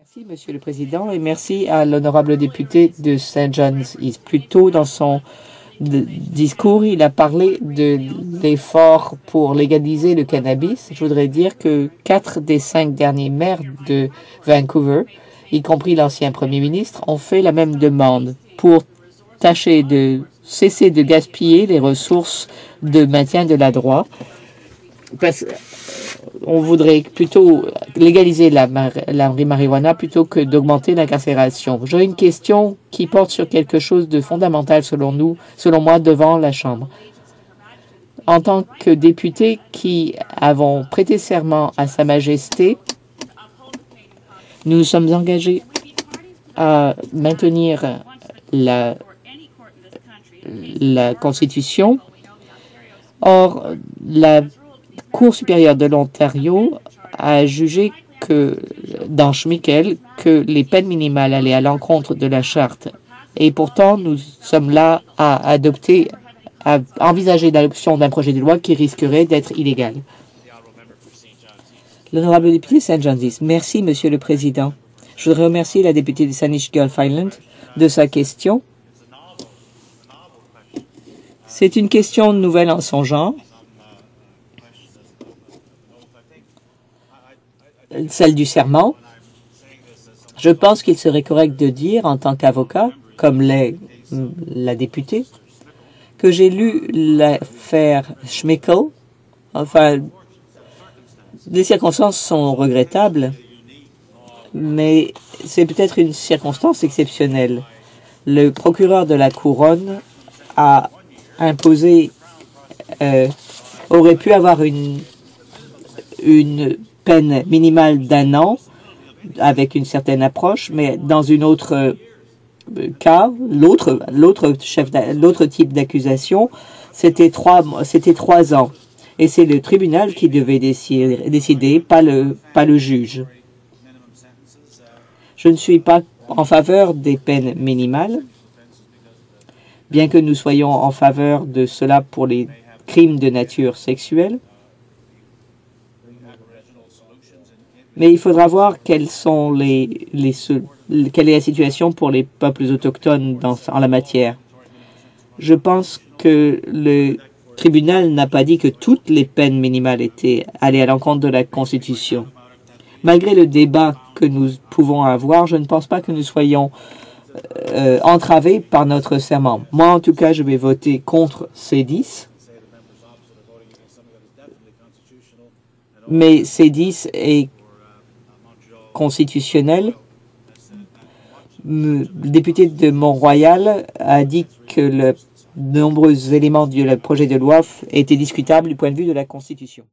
Merci, Monsieur le Président, et merci à l'honorable député de St. John's East. Plus tôt dans son discours, il a parlé de l'effort pour légaliser le cannabis. Je voudrais dire que 4 des 5 derniers maires de Vancouver, y compris l'ancien Premier ministre, ont fait la même demande pour tâcher de cesser de gaspiller les ressources de maintien de la droit. On voudrait plutôt légaliser la marijuana plutôt que d'augmenter l'incarcération. J'ai une question qui porte sur quelque chose de fondamental selon moi, devant la Chambre. En tant que députés qui avons prêté serment à Sa Majesté, nous nous sommes engagés à maintenir la Constitution. Or, la Cour supérieure de l'Ontario a jugé que, dans Schmickel, que les peines minimales allaient à l'encontre de la Charte. Et pourtant, nous sommes là à envisager l'adoption d'un projet de loi qui risquerait d'être illégal. L'honorable député St. John's East. Merci, Monsieur le Président. Je voudrais remercier la députée de Saanich Gulf Island de sa question. C'est une question nouvelle en son genre. Celle du serment. Je pense qu'il serait correct de dire, en tant qu'avocat, comme l'est la députée, que j'ai lu l'affaire Schmickel. Enfin, les circonstances sont regrettables, mais c'est peut-être une circonstance exceptionnelle. Le procureur de la Couronne a imposé, aurait pu avoir une peine minimale d'1 an avec une certaine approche, mais dans une autre cas, l'autre type d'accusation, c'était 3 ans. Et c'est le tribunal qui devait décider, pas le juge. Je ne suis pas en faveur des peines minimales, bien que nous soyons en faveur de cela pour les crimes de nature sexuelle. Mais il faudra voir quelle est la situation pour les peuples autochtones en la matière. Je pense que le tribunal n'a pas dit que toutes les peines minimales allaient à l'encontre de la Constitution. Malgré le débat que nous pouvons avoir, je ne pense pas que nous soyons entravés par notre serment. Moi, en tout cas, je vais voter contre C10. Mais C10 est constitutionnel. Le député de Mont-Royal a dit que de nombreux éléments du projet de loi étaient discutables du point de vue de la Constitution.